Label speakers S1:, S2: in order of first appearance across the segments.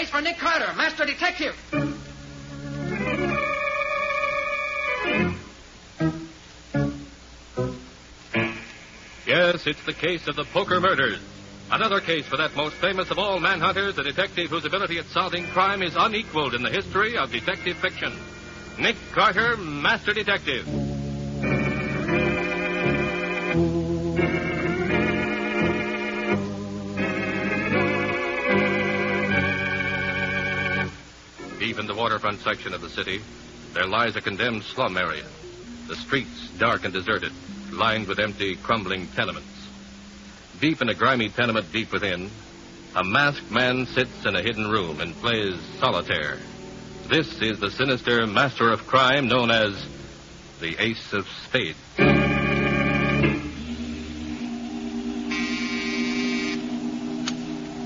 S1: case for Nick Carter, master detective.
S2: Yes, it's the case of the Poker Murders. Another case for that most famous of all manhunters, a detective whose ability at solving crime is unequaled in the history of detective fiction. Nick Carter, Master Detective. Deep in the waterfront section of the city, there lies a condemned slum area. The streets dark and deserted, lined with empty, crumbling tenements. Deep in a grimy tenement deep within, a masked man sits in a hidden room and plays solitaire. This is the sinister master of crime known as the Ace of Spades.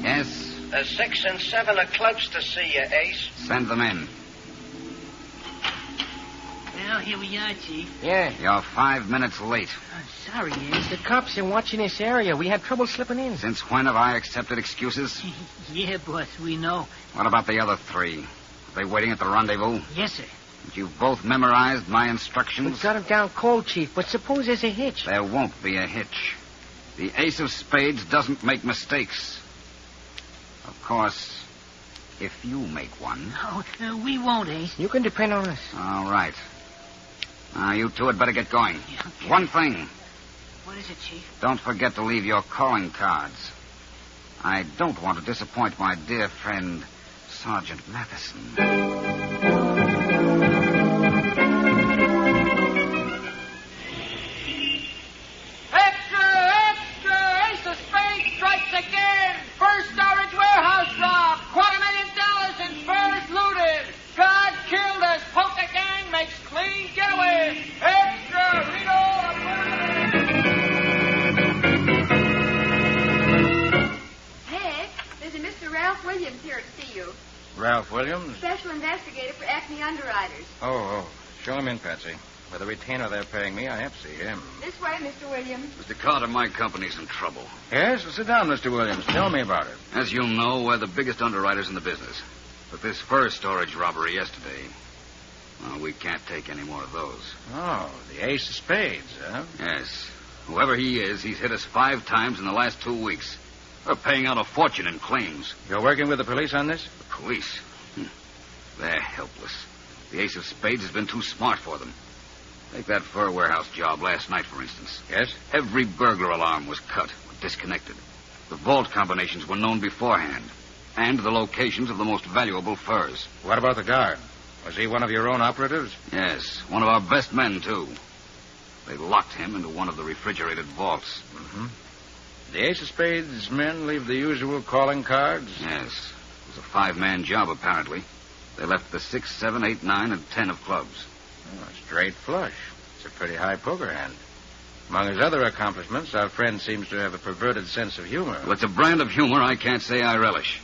S3: Yes?
S4: The 6 and 7 are close to see you, Ace.
S3: Send them in.
S5: Well, here we are, Chief.
S1: Yeah.
S3: You're 5 minutes late.
S5: I'm sorry, Ace.
S1: The cops are watching this area. We had trouble slipping in.
S3: Since when have I accepted excuses?
S5: Yeah, boss, we know.
S3: What about the other 3? Are they waiting at the rendezvous?
S5: Yes, sir.
S3: You've both memorized my instructions?
S1: We got him down cold, Chief, but suppose there's a hitch.
S3: There won't be a hitch. The Ace of Spades doesn't make mistakes. Of course, if you make one.
S5: No, we won't, Ace.
S1: You can depend on us.
S3: All right. Now, you two had better get going.
S5: Yeah, okay.
S3: One thing.
S5: What is it, Chief?
S3: Don't forget to leave your calling cards. I don't want to disappoint my dear friend, Sergeant Matheson.
S6: Ace of Spades strikes again! First storage warehouse rob! $250,000 in furs looted! God killed us! Poker gang makes clean getaway! Extra! Read all about it!
S7: Hey, there's a Mr. Ralph Williams here to see you.
S8: Ralph Williams?
S7: Special investigator for Acme Underwriters.
S8: Oh. Show him in, Patsy. For the retainer they're paying me, I have to see him.
S7: This way, Mr. Williams.
S3: Mr. Carter, my company's in trouble.
S8: Yes? Well, sit down, Mr. Williams. Tell me about it.
S3: As you know, we're the biggest underwriters in the business. But this first storage robbery yesterday, well, we can't take any more of those.
S8: Oh, the Ace of Spades, huh?
S3: Yes. Whoever he is, he's hit us 5 times in the last 2 weeks. We're paying out a fortune in claims.
S8: You're working with the police on this?
S3: The police? They're helpless. The Ace of Spades has been too smart for them. Take that fur warehouse job last night, for instance.
S8: Yes?
S3: Every burglar alarm was cut or disconnected. The vault combinations were known beforehand. And the locations of the most valuable furs.
S8: What about the guard? Was he one of your own operatives?
S3: Yes, one of our best men, too. They locked him into one of the refrigerated vaults.
S8: Mm-hmm. The Ace of Spades men leave the usual calling cards?
S3: Yes. It was a 5-man job, apparently. They left the 6, 7, 8, 9, and 10 of clubs.
S8: Oh, straight flush. It's a pretty high poker hand. Among his other accomplishments, our friend seems to have a perverted sense of humor.
S3: Well, it's a brand of humor I can't say I relish.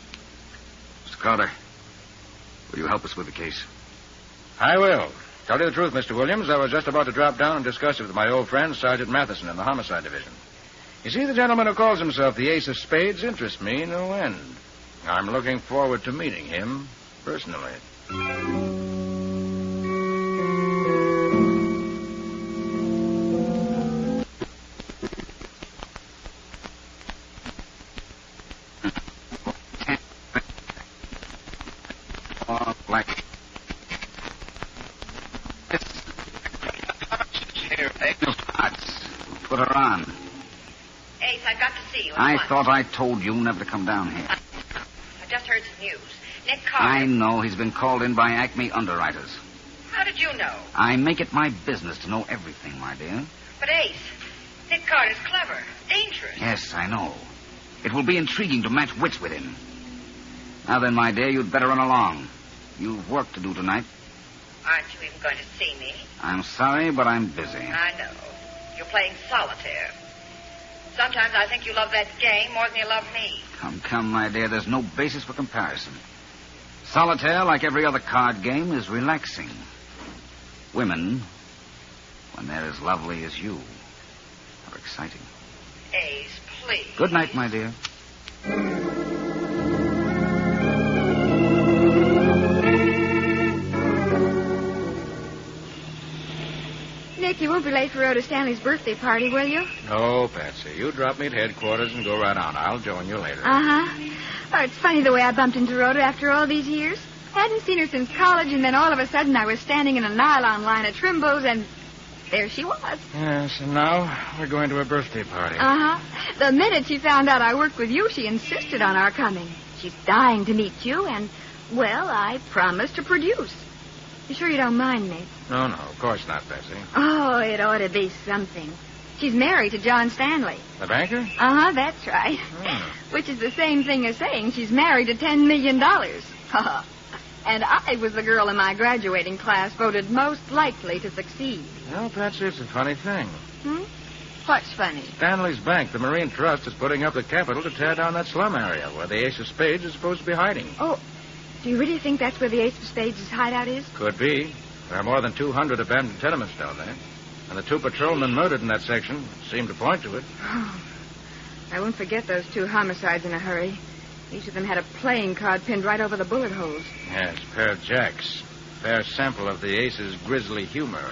S3: Mr. Carter, will you help us with the case?
S8: I will. Tell you the truth, Mr. Williams, I was just about to drop down and discuss it with my old friend, Sergeant Matheson, in the Homicide Division. You see, the gentleman who calls himself the Ace of Spades interests me no end. I'm looking forward to meeting him personally.
S3: Black. Put her on.
S9: Ace, I've got to see you.
S3: I thought I told you never to come down here.
S9: I just heard some news. Nick Carter.
S3: I know he's been called in by Acme Underwriters.
S9: How did you know?
S3: I make it my business to know everything, my dear.
S9: But Ace, Nick Carter's clever, dangerous.
S3: Yes, I know. It will be intriguing to match wits with him. Now then, my dear, you'd better run along. You've work to do tonight.
S9: Aren't you even going to see me?
S3: I'm sorry, but I'm busy.
S9: I know. You're playing solitaire. Sometimes I think you love that game more than you love me.
S3: Come, my dear. There's no basis for comparison. Solitaire, like every other card game, is relaxing. Women, when they're as lovely as you, are exciting.
S9: Ace, please.
S3: Good night, my dear.
S7: Nick, you won't be late for Rhoda Stanley's birthday party, will you?
S8: No, Patsy. You drop me at headquarters and go right on. I'll join you later.
S7: Uh-huh. Oh, it's funny the way I bumped into Rhoda after all these years. Hadn't seen her since college, and then all of a sudden I was standing in a nylon line at Trimbo's, and there she was.
S8: Yes, and now we're going to a birthday party.
S7: Uh-huh. The minute she found out I worked with you, she insisted on our coming. She's dying to meet you, and, well, I promised to produce. You sure you don't mind, Nick?
S8: No, of course not, Patsy.
S7: Oh, it ought to be something. She's married to John Stanley.
S8: The banker?
S7: Uh-huh, that's right. Which is the same thing as saying she's married to $10 million. And I was the girl in my graduating class voted most likely to succeed.
S8: Well, Patsy, it's a funny thing.
S7: What's funny?
S8: Stanley's bank, the Marine Trust, is putting up the capital to tear down that slum area where the Ace of Spades is supposed to be hiding.
S7: Oh, do you really think that's where the Ace of Spades' hideout is?
S8: Could be. There are more than 200 abandoned tenements down there. And the 2 patrolmen murdered in that section seem to point to it.
S7: Oh, I won't forget those 2 homicides in a hurry. Each of them had a playing card pinned right over the bullet holes.
S8: Yes, pair of jacks. Fair sample of the Ace's grisly humor.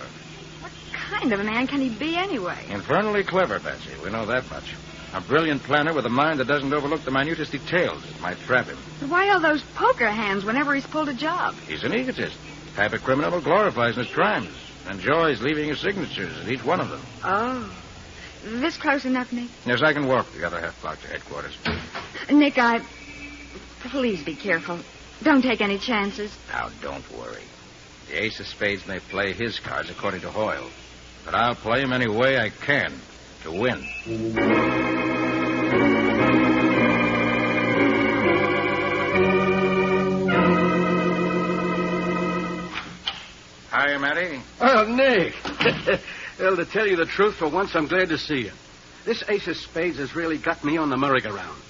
S7: What kind of a man can he be anyway?
S8: Infernally clever, Patsy. We know that much. A brilliant planner with a mind that doesn't overlook the minutest details. It might trap him.
S7: But why all those poker hands whenever he's pulled a job?
S8: He's an egotist. The type of criminal who glorifies his crimes. Enjoys leaving his signatures at each one of them.
S7: Oh. This close enough, Nick?
S8: Yes, I can walk the other half block to headquarters.
S7: Nick, please be careful. Don't take any chances.
S8: Now, don't worry. The Ace of Spades may play his cards according to Hoyle. But I'll play him any way I can to win. Hi, Matty.
S10: Oh, Nick. Well, to tell you the truth, for once, I'm glad to see you. This Ace of Spades has really got me on the merry-go-round.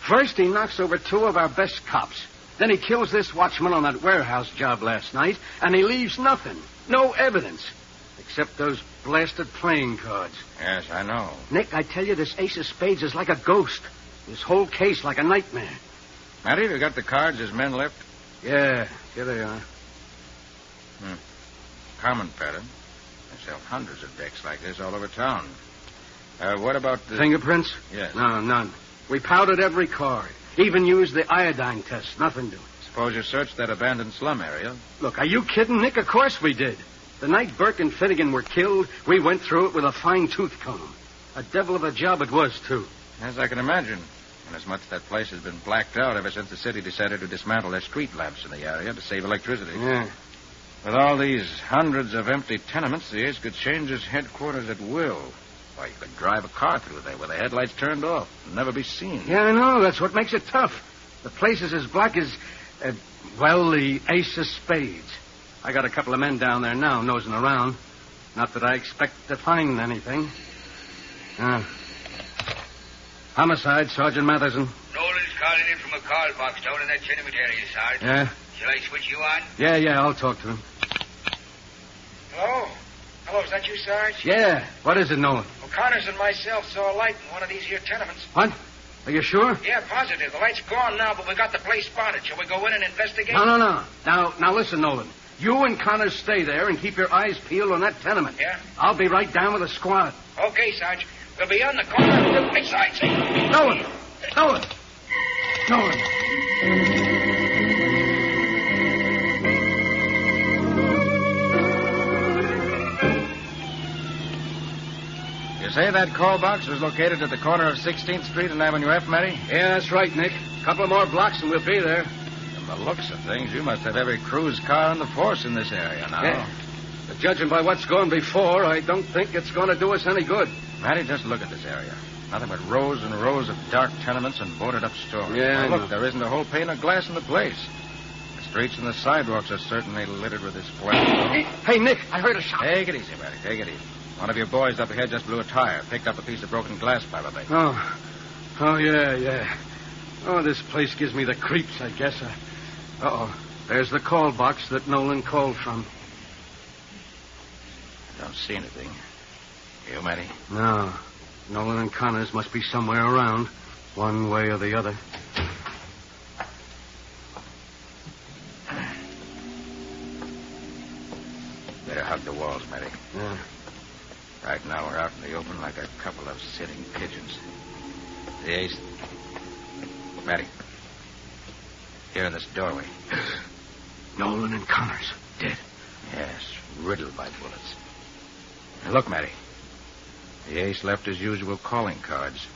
S10: First, he knocks over 2 of our best cops. Then he kills this watchman on that warehouse job last night, and he leaves nothing. No evidence. Except those blasted playing cards.
S8: Yes, I know.
S10: Nick, I tell you, this Ace of Spades is like a ghost. This whole case like a nightmare.
S8: Matty, have you got the cards his men left?
S10: Yeah, here they are.
S8: Common pattern. They sell hundreds of decks like this all over town. What about the...
S10: Fingerprints?
S8: Yes.
S10: No, none. We powdered every card. Even used the iodine test. Nothing doing.
S8: Suppose you searched that abandoned slum area.
S10: Look, are you kidding, Nick? Of course we did. The night Burke and Finnegan were killed, we went through it with a fine-tooth comb. A devil of a job it was, too.
S8: As I can imagine. Inasmuch that place has been blacked out ever since the city decided to dismantle their street lamps in the area to save electricity.
S10: Yeah.
S8: With all these hundreds of empty tenements, the Ace could change his headquarters at will. Why, you could drive a car through there with the headlights turned off and never be seen.
S10: Yeah, I know. That's what makes it tough. The place is as black as, the Ace of Spades. I got a couple of men down there now nosing around. Not that I expect to find anything. Homicide, Sergeant Matheson.
S11: Nolan's calling in from a call box down in that tenement area, Sarge.
S10: Yeah?
S11: Shall I switch you on?
S10: Yeah, I'll talk to him.
S12: Hello? Hello, is that you, Sarge?
S10: Yeah. What is it, Nolan?
S12: O'Connor's and myself saw a light in one of these here tenements.
S10: What? Are you sure?
S12: Yeah, positive. The light's gone now, but we got the place spotted. Shall we go in and investigate?
S10: No. Now listen, Nolan. You and Connors stay there and keep your eyes peeled on that tenement.
S12: Yeah?
S10: I'll be right down with a squad.
S12: Okay, Sarge. We'll be on the corner. Hey, Sarge.
S10: Nolan!
S8: You say that call box was located at the corner of 16th Street and Avenue F, Matty?
S10: Yeah, that's right, Nick. A couple more blocks and we'll be there.
S8: From the looks of things, you must have every cruise car in the force in this area now.
S10: Yeah. But judging by what's gone before, I don't think it's going to do us any good.
S8: Matty, just look at this area. Nothing but rows and rows of dark tenements and boarded-up stores.
S10: Yeah,
S8: Look, there isn't a whole pane of glass in the place. The streets and the sidewalks are certainly littered with this flat.
S10: Hey, Nick, I heard a shot.
S8: Take it easy, Matty. Take it easy. One of your boys up ahead just blew a tire. Picked up a piece of broken glass, probably.
S10: Oh, yeah. Oh, this place gives me the creeps, I guess. There's the call box that Nolan called from.
S8: I don't see anything. You, Matty?
S10: No. Nolan and Connors must be somewhere around, one way or the other.
S8: Better hug the walls, Matty.
S10: Yeah.
S8: Right now we're out in the open like a couple of sitting pigeons. The ace... Matty. Here in this doorway.
S10: Nolan and Connors, dead.
S8: Yes, riddled by bullets. Now look, Matty. The ace left his usual calling cards.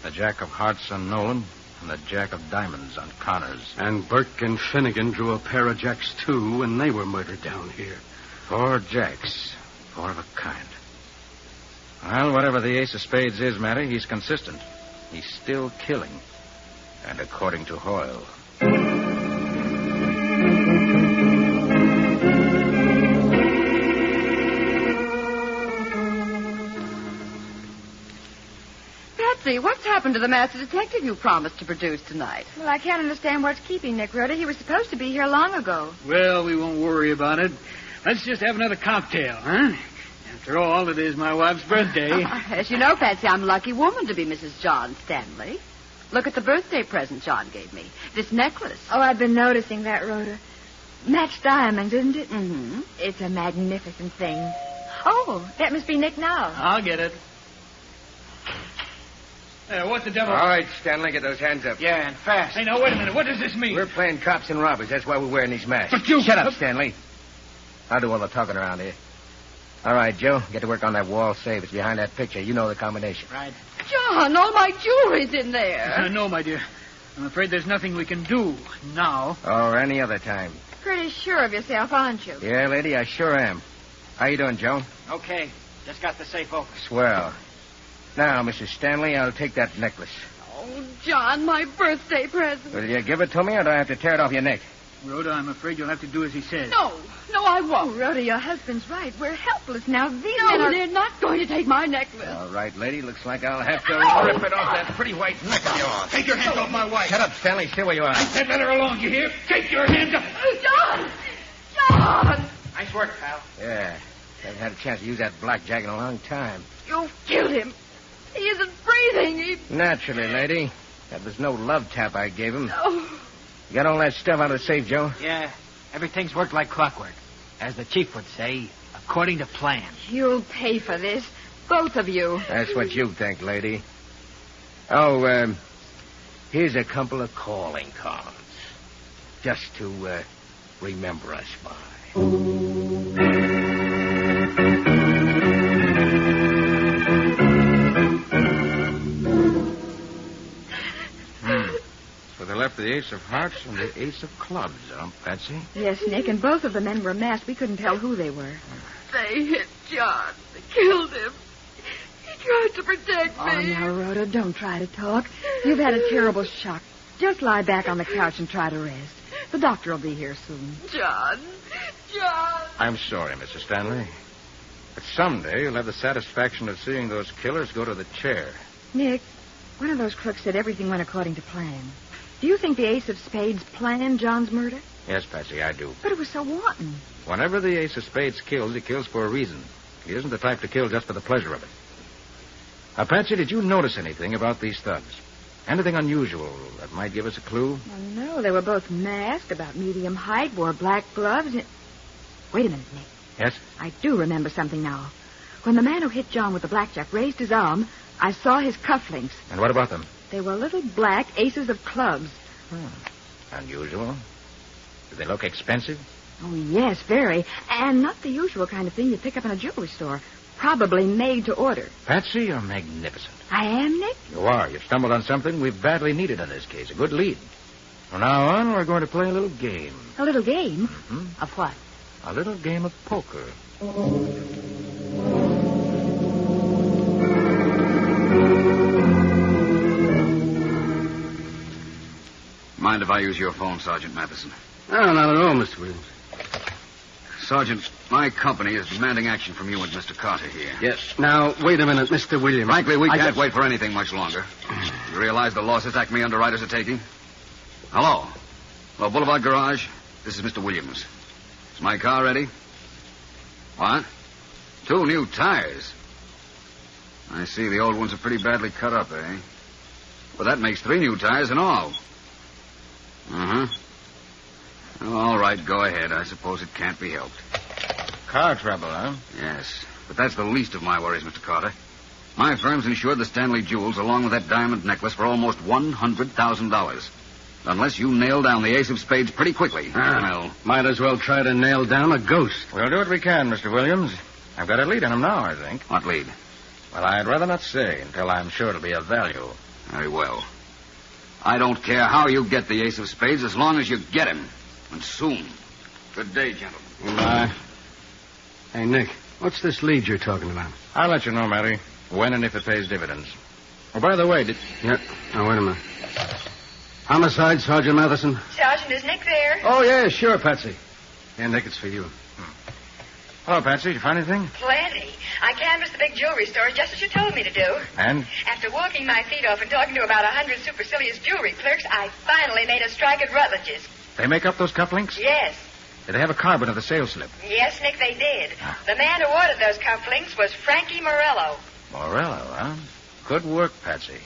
S8: The jack of hearts on Nolan and the jack of diamonds on Connors.
S10: And Burke and Finnegan drew a pair of jacks, too, when they were murdered down here.
S8: 4 jacks. 4 of a kind. Well, whatever the Ace of Spades is, Matty, he's consistent. He's still killing. And according to Hoyle.
S13: Patsy, what's happened to the master detective you promised to produce tonight?
S7: Well, I can't understand what's keeping Nick Rhoda. He was supposed to be here long ago.
S5: Well, we won't worry about it. Let's just have another cocktail, huh? After all, it is my wife's birthday.
S13: As you know, Patsy, I'm a lucky woman to be Mrs. John Stanley. Look at the birthday present John gave me. This necklace.
S7: Oh, I've been noticing that, Rhoda. Matched diamonds, isn't it?
S13: Mm-hmm.
S7: It's a magnificent thing. Oh, that must be Nick now.
S5: I'll get it. What the devil?
S1: All right, Stanley, get those hands up.
S5: Yeah, and fast. Hey, now, wait a minute. What does this mean?
S1: We're playing cops and robbers. That's why we're wearing these masks.
S5: But you...
S1: Shut up, Stanley. I'll do all the talking around here. All right, Joe, get to work on that wall safe. It's behind that picture. You know the combination.
S5: Right.
S13: John, all my jewelry's in there.
S5: No, my dear. I'm afraid there's nothing we can do now.
S1: Or any other time.
S7: Pretty sure of yourself, aren't you?
S1: Yeah, lady, I sure am. How you doing, Joe?
S5: Okay. Just got the safe open.
S1: Swell. Now, Mrs. Stanley, I'll take that necklace.
S13: Oh, John, my birthday present.
S1: Will you give it to me, or do I have to tear it off your neck?
S5: Rhoda, I'm afraid you'll have to do as he says.
S13: No, I won't.
S7: Oh, Rhoda, your husband's right. We're helpless now. These
S13: No,
S7: men are...
S13: they're not going to take my necklace.
S1: All right, lady, looks like I'll have to rip it off that pretty white neck of yours.
S5: Take your hands off my wife.
S1: Shut up, Stanley. Stay where you are.
S5: I said let her alone, you hear? Take your hands up.
S13: John! John!
S5: Nice work, pal.
S1: Yeah, haven't had a chance to use that blackjack in a long time.
S13: You've killed him. He isn't breathing.
S1: Naturally, lady. That was no love tap I gave him.
S13: Oh.
S1: You got all that stuff out of the safe, Joe?
S5: Yeah, everything's worked like clockwork. As the chief would say, according to plan.
S7: You'll pay for this. Both of you.
S1: That's what you think, lady. Oh, here's a couple of calling cards. Just to, remember us by.
S8: So they left the ace of hearts and the ace of clubs, Patsy?
S7: Yes, Nick, and both of the men were masked. We couldn't tell who they were.
S13: They hit John. They killed him. He tried to protect
S7: Oh,
S13: me.
S7: now, Rhoda, don't try to talk. You've had a terrible shock. Just lie back on the couch and try to rest. The doctor will be here soon.
S13: John.
S8: I'm sorry, Mrs. Stanley. But someday you'll have the satisfaction of seeing those killers go to the chair.
S7: Nick, one of those crooks said everything went according to plan. Do you think the Ace of Spades planned John's murder?
S8: Yes, Patsy, I do.
S7: But it was so wanton.
S8: Whenever the ace of spades kills, he kills for a reason. He isn't the type to kill just for the pleasure of it. Now, Patsy, did you notice anything about these thugs? Anything unusual that might give us a clue?
S7: Oh, no, they were both masked, about medium height, wore black gloves. Wait a minute, Nick.
S8: Yes?
S7: I do remember something now. When the man who hit John with the blackjack raised his arm, I saw his cufflinks.
S8: And what about them?
S7: They were little black aces of clubs.
S8: Unusual. Do they look expensive?
S7: Oh, yes, very. And not the usual kind of thing you pick up in a jewelry store. Probably made to order.
S8: Patsy, you're magnificent.
S7: I am, Nick?
S8: You are. You've stumbled on something we've badly needed in this case. A good lead. From now on, we're going to play a little game.
S7: A little game?
S8: Mm-hmm.
S7: Of what?
S8: A little game of poker.
S3: Mind if I use your phone, Sergeant Matheson?
S10: No, not at all, Mr. Williams.
S3: Sergeant, my company is demanding action from you and Mr. Carter here.
S10: Yes. Now, wait a minute, Mr. Williams.
S3: Frankly, we can't wait for anything much longer. You realize the losses Acme underwriters are taking? Hello? Hello, Boulevard Garage. This is Mr. Williams. Is my car ready? What? 2 new tires. I see the old ones are pretty badly cut up, eh? Well, that makes 3 new tires in all. Uh-huh. All right, go ahead. I suppose it can't be helped.
S8: Car trouble, huh?
S3: Yes. But that's the least of my worries, Mr. Carter. My firm's insured the Stanley jewels along with that diamond necklace for almost $100,000. Unless you nail down the Ace of Spades pretty quickly.
S10: Well, might as well try to nail down a ghost.
S8: We'll do what we can, Mr. Williams. I've got a lead on him now, I think.
S3: What lead?
S8: Well, I'd rather not say until I'm sure it'll be of value.
S3: Very well. I don't care how you get the Ace of Spades as long as you get him. And soon. Good day, gentlemen.
S10: Goodbye. Hey, Nick, what's this lead you're talking about?
S8: I'll let you know, Matty, when and if it pays dividends. Oh, by the way,
S10: Yeah. Now, wait a minute. Homicide, Sergeant Matheson.
S9: Sergeant, is Nick there?
S10: Oh, yeah, sure, Patsy. Yeah, Nick, it's for you.
S8: Hello, Patsy. Did you find anything?
S9: Plenty. I canvassed the big jewelry store just as you told me to do.
S8: And?
S9: After walking my feet off and talking to about 100 supercilious jewelry clerks, I finally made a strike at Rutledge's.
S8: They make up those cufflinks?
S9: Yes.
S8: Did they have a carbon of the sales slip?
S9: Yes, Nick, they did. The man who ordered those cufflinks was Frankie Morello.
S8: Morello, huh? Good work, Patsy.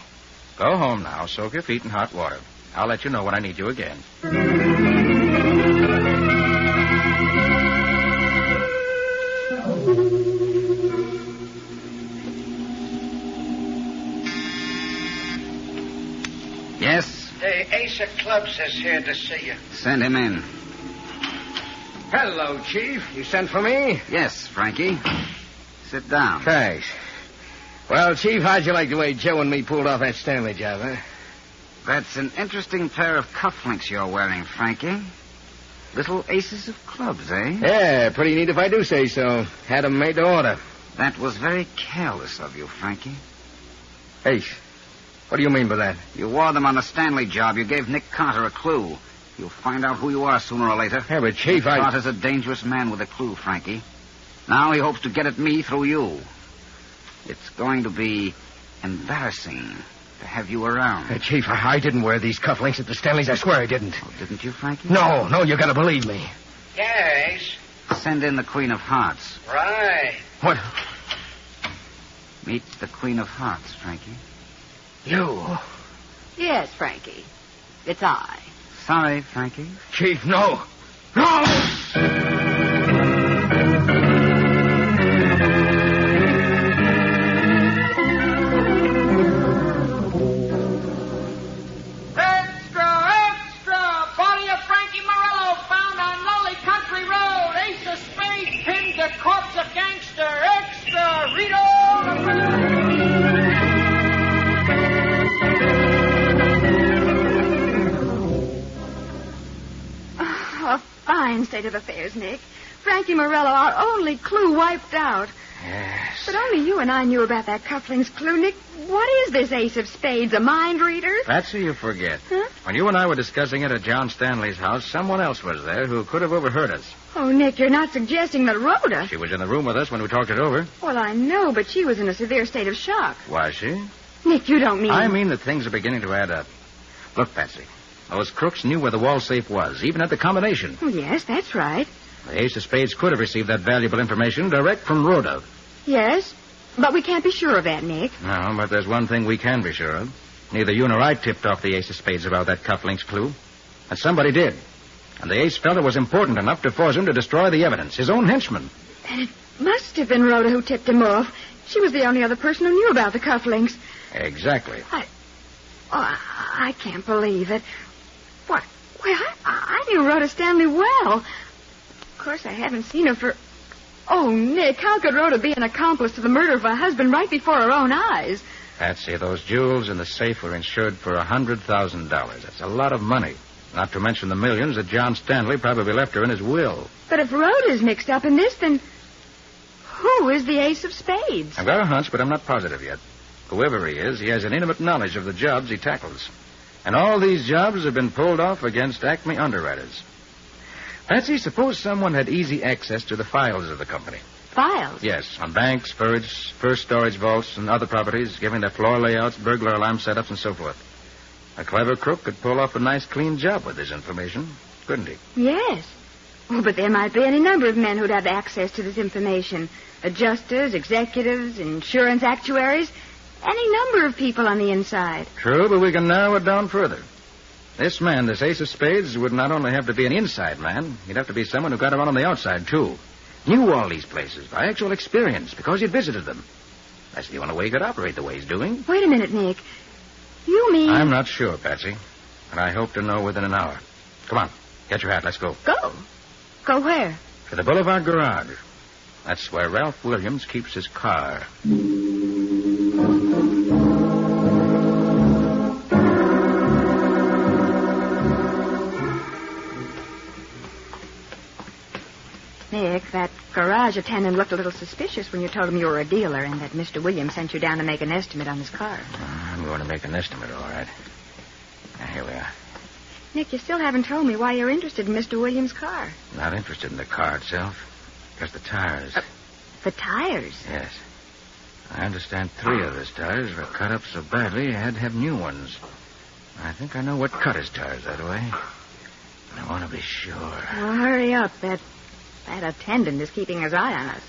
S8: Go home now. Soak your feet in hot water. I'll let you know when I need you again.
S3: Yes?
S4: The Ace of Clubs is here to see you.
S3: Send him in.
S1: Hello, Chief. You sent for me?
S3: Yes, Frankie. Sit down.
S1: Thanks. Well, Chief, how'd you like the way Joe and me pulled off that Stanley job, huh?
S3: That's an interesting pair of cufflinks you're wearing, Frankie. Little aces of clubs, eh?
S1: Yeah, pretty neat if I do say so. Had 'em made to order.
S3: That was very careless of you, Frankie.
S1: Ace, what do you mean by that?
S3: You wore them on the Stanley job. You gave Nick Carter a clue. You'll find out who you are sooner or later.
S1: Yeah, but Chief,
S3: Nick Carter's a dangerous man with a clue, Frankie. Now he hopes to get at me through you. It's going to be embarrassing to have you around.
S1: Hey, Chief, I didn't wear these cufflinks at the Stanleys. I swear I didn't.
S3: Oh, didn't you, Frankie?
S1: No, you gotta believe me.
S4: Yeah, Ace.
S3: Send in the Queen of Hearts.
S4: Right.
S1: What?
S3: Meet the Queen of Hearts, Frankie.
S1: You?
S13: Yes, Frankie. It's I.
S3: Sorry, Frankie.
S1: Chief, no. No!
S6: Corpse of gangster, extra, read
S7: A fine state of affairs, Nick. Frankie Morello, our only clue, wiped out.
S1: Yes.
S7: But only you and I knew about that cufflinks clue, Nick. What is this Ace of Spades, a mind reader?
S8: Patsy, you forget.
S7: Huh?
S8: When you and I were discussing it at John Stanley's house, someone else was there who could have overheard us.
S7: Oh, Nick, you're not suggesting that Rhoda...
S8: She was in the room with us when we talked it over.
S7: Well, I know, but she was in a severe state of shock.
S8: Was she?
S7: Nick, you don't mean...
S8: I mean that things are beginning to add up. Look, Patsy, those crooks knew where the wall safe was, even at the combination.
S7: Oh, yes, that's right.
S8: The Ace of Spades could have received that valuable information direct from Rhoda.
S7: Yes, but we can't be sure of that, Nick.
S8: No, but there's one thing we can be sure of. Neither you nor I tipped off the Ace of Spades about that cufflinks clue. And somebody did. And the Ace felt it was important enough to force him to destroy the evidence, his own henchman.
S7: And it must have been Rhoda who tipped him off. She was the only other person who knew about the cufflinks.
S8: Exactly.
S7: I can't believe it. What? Well, I knew Rhoda Stanley well. Of course, I haven't seen her for... Oh, Nick, how could Rhoda be an accomplice to the murder of her husband right before her own eyes?
S8: Patsy, those jewels in the safe were insured for $100,000. That's a lot of money. Not to mention the millions that John Stanley probably left her in his will.
S7: But if Rhoda's mixed up in this, then who is the Ace of Spades?
S8: I've got a hunch, but I'm not positive yet. Whoever he is, he has an intimate knowledge of the jobs he tackles. And all these jobs have been pulled off against Acme underwriters. Patsy, suppose someone had easy access to the files of the company.
S7: Files?
S8: Yes, on banks, first storage vaults, and other properties, giving their floor layouts, burglar alarm setups, and so forth. A clever crook could pull off a nice, clean job with this information, couldn't he?
S7: Yes. Oh, but there might be any number of men who'd have access to this information. Adjusters, executives, insurance actuaries, any number of people on the inside.
S8: True, but we can narrow it down further. This man, this Ace of Spades, would not only have to be an inside man, he'd have to be someone who got around on the outside, too. Knew all these places by actual experience because he'd visited them. That's the only way he could operate the way he's doing.
S7: Wait a minute, Nick. You mean...
S8: I'm not sure, Patsy. But I hope to know within an hour. Come on. Get your hat. Let's go.
S7: Go? Go where?
S8: To the Boulevard Garage. That's where Ralph Williams keeps his car.
S7: Nick, that garage attendant looked a little suspicious when you told him you were a dealer and that Mr. Williams sent you down to make an estimate on his car.
S8: I'm going to make an estimate, all right. Now, here we are.
S7: Nick, you still haven't told me why you're interested in Mr. Williams' car.
S8: Not interested in the car itself. Just the tires.
S7: The tires?
S8: Yes. I understand 3 of his tires were cut up so badly you had to have new ones. I think I know what cut his tires that way. I want to be sure.
S7: Well, hurry up. That attendant is keeping his eye on us.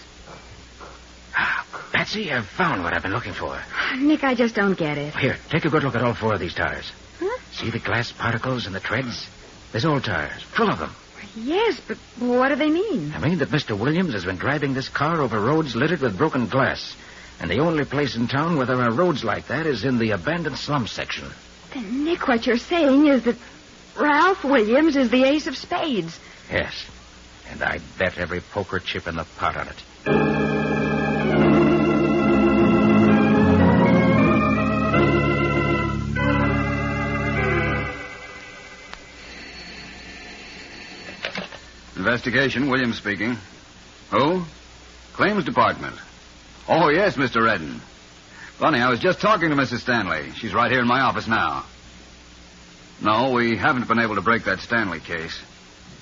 S8: Patsy, I've found what I've been looking for.
S7: Nick, I just don't get it.
S8: Here, take a good look at all 4 of these tires.
S7: Huh?
S8: See the glass particles and the treads? There's old tires, full of them.
S7: Yes, but what do they mean?
S8: I mean that Mr. Williams has been driving this car over roads littered with broken glass. And the only place in town where there are roads like that is in the abandoned slum section.
S7: Then, Nick, what you're saying is that Ralph Williams is the Ace of Spades.
S8: Yes. And I bet every poker chip in the pot on it.
S3: Investigation, Williams speaking. Who? Claims Department. Oh, yes, Mr. Redden. Funny, I was just talking to Mrs. Stanley. She's right here in my office now. No, we haven't been able to break that Stanley case.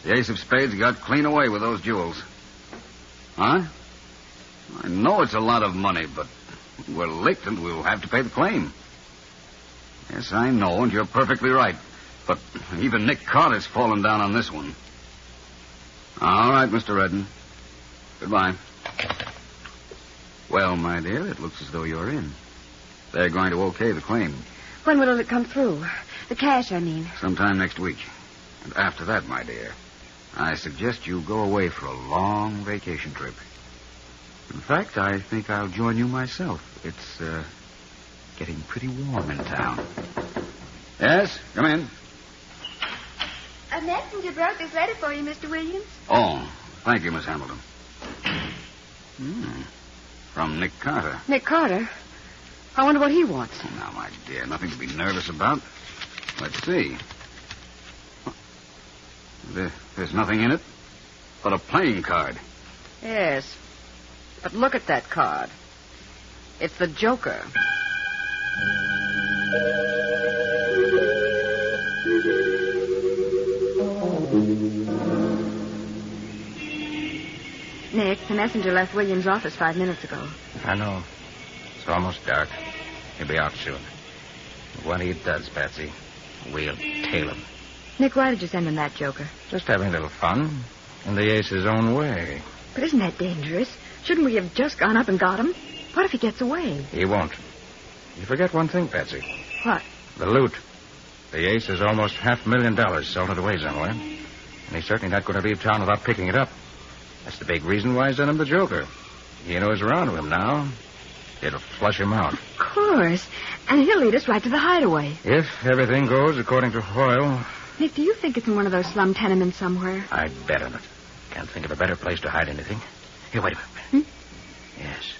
S3: The Ace of Spades got clean away with those jewels. Huh? I know it's a lot of money, but we're licked and we'll have to pay the claim. Yes, I know, and you're perfectly right. But even Nick Carter's fallen down on this one. All right, Mr. Redden. Goodbye. Well, my dear, it looks as though you're in. They're going to okay the claim.
S7: When will it come through? The cash, I mean.
S3: Sometime next week. And after that, my dear, I suggest you go away for a long vacation trip. In fact, I think I'll join you myself. It's, getting pretty warm in town. Yes, come in.
S7: A messenger brought this letter for you, Mr. Williams.
S3: Oh, thank you, Miss Hamilton. From Nick Carter.
S13: Nick Carter? I wonder what he wants.
S3: Oh, now, my dear, nothing to be nervous about. Let's see. There's nothing in it but a playing card.
S13: Yes. But look at that card. It's the Joker.
S7: Nick, the messenger left Williams' office 5 minutes ago.
S8: I know. It's almost dark. He'll be out soon. When he does, Patsy, we'll tail him.
S7: Nick, why did you send him that Joker?
S8: Just having a little fun. In the Ace's own way.
S7: But isn't that dangerous? Shouldn't we have just gone up and got him? What if he gets away?
S8: He won't. You forget one thing, Patsy.
S7: What?
S8: The loot. The Ace has almost $500,000 salted away somewhere. And he's certainly not going to leave town without picking it up. That's the big reason why I sent him the Joker. He knows around him now. It'll flush him out.
S7: Of course. And he'll lead us right to the hideaway.
S8: If everything goes according to Hoyle.
S7: Nick, do you think it's in one of those slum tenements somewhere?
S8: I'd bet on it. Can't think of a better place to hide anything. Here, wait a minute. Yes.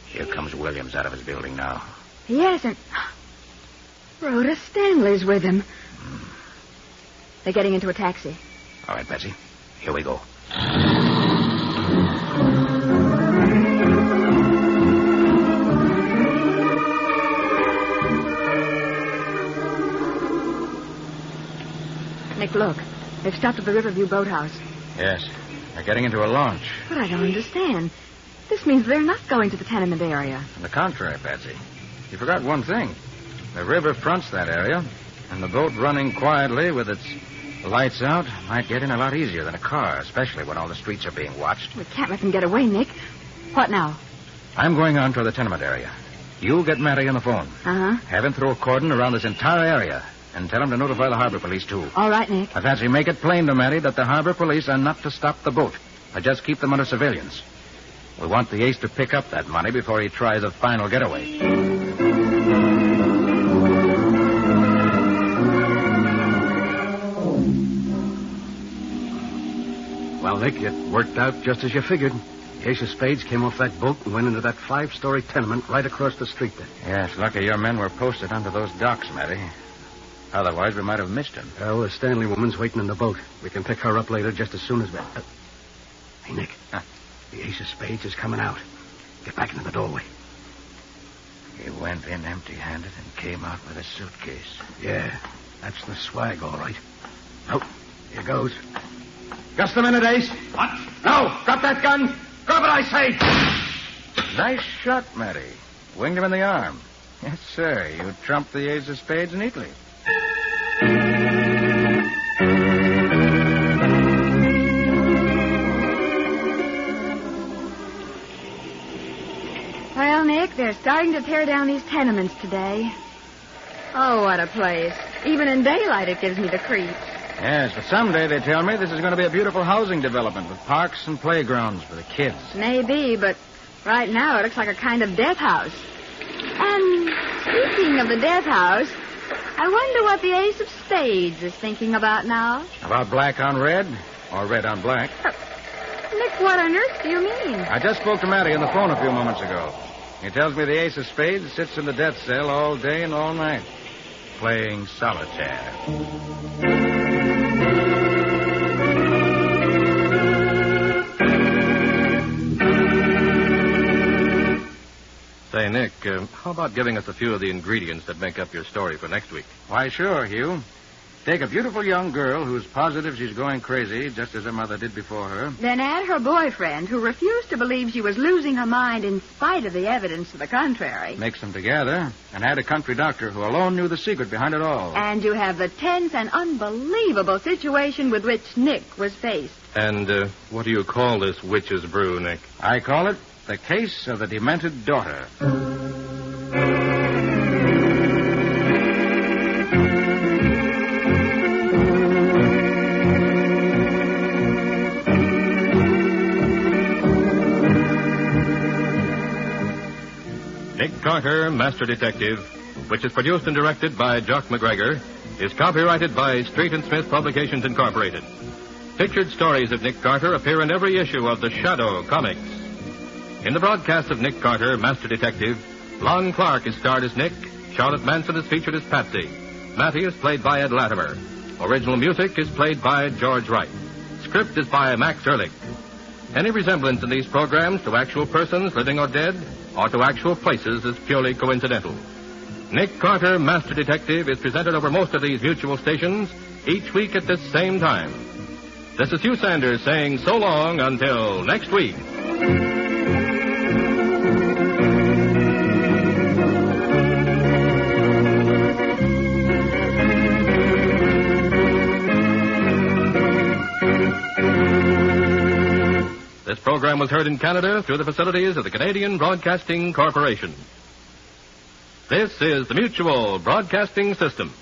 S8: Here comes Williams out of his building now.
S7: Yes, and Rhoda Stanley's with him. They're getting into a taxi.
S8: All right, Patsy. Here we go.
S7: Nick, look. They've stopped at the Riverview boathouse.
S8: Yes. They're getting into a launch.
S7: But I don't understand. This means they're not going to the tenement area.
S8: On the contrary, Patsy. You forgot one thing. The river fronts that area, and the boat running quietly with its lights out might get in a lot easier than a car, especially when all the streets are being watched.
S7: We can't let them get away, Nick. What now?
S8: I'm going on to the tenement area. You get Matty on the phone.
S7: Uh-huh.
S8: Have him throw a cordon around this entire area. And tell him to notify the harbor police, too.
S7: All right, Nick.
S8: Patsy, make it plain to Matty that the harbor police are not to stop the boat. I just keep them under surveillance. We want the ace to pick up that money before he tries a final getaway.
S10: Well, Nick, it worked out just as you figured. The Ace of Spades came off that boat and went into that 5-story tenement right across the street there.
S8: Yes, lucky your men were posted under those docks, Matty. Otherwise, we might have missed him.
S10: Well, the Stanley woman's waiting in the boat. We can pick her up later just as soon as we... Hey, Nick.
S8: Huh?
S10: The Ace of Spades is coming out. Get back into the doorway.
S8: He went in empty-handed and came out with a suitcase.
S10: Yeah, that's the swag, all right. Oh, here goes. Just a minute, Ace.
S12: What?
S10: No, drop that gun. Drop it, I say.
S8: Nice shot, Matty. Winged him in the arm. Yes, sir. You trumped the Ace of Spades neatly.
S7: Well, Nick, they're starting to tear down these tenements today. Oh, what a place. Even in daylight, it gives me the creeps.
S8: Yes, but someday, they tell me, this is going to be a beautiful housing development with parks and playgrounds for the kids.
S7: Maybe, but right now it looks like a kind of death house. And speaking of the death house, I wonder what the Ace of Spades is thinking about now.
S8: About black on red or red on black?
S7: Nick, what on earth do you mean?
S8: I just spoke to Matty on the phone a few moments ago. He tells me the Ace of Spades sits in the death cell all day and all night, playing solitaire.
S2: Say, Nick, how about giving us a few of the ingredients that make up your story for next week?
S8: Why, sure, Hugh. Take a beautiful young girl who's positive she's going crazy, just as her mother did before her.
S7: Then add her boyfriend, who refused to believe she was losing her mind in spite of the evidence to the contrary.
S8: Mix them together, and add a country doctor who alone knew the secret behind it all.
S7: And you have the tense and unbelievable situation with which Nick was faced.
S2: And what do you call this witch's brew, Nick?
S8: I call it the case of the demented daughter.
S2: Nick Carter, Master Detective, which is produced and directed by Jock McGregor, is copyrighted by Street and Smith Publications, Incorporated. Pictured stories of Nick Carter appear in every issue of the Shadow comics. In the broadcast of Nick Carter, Master Detective, Lon Clark is starred as Nick, Charlotte Manson is featured as Patsy, Matty is played by Ed Latimer. Original music is played by George Wright. Script is by Max Ehrlich. Any resemblance in these programs to actual persons, living or dead, or to actual places is purely coincidental. Nick Carter, Master Detective, is presented over most of these mutual stations each week at this same time. This is Hugh Sanders saying so long until next week. This program was heard in Canada through the facilities of the Canadian Broadcasting Corporation. This is the Mutual Broadcasting System.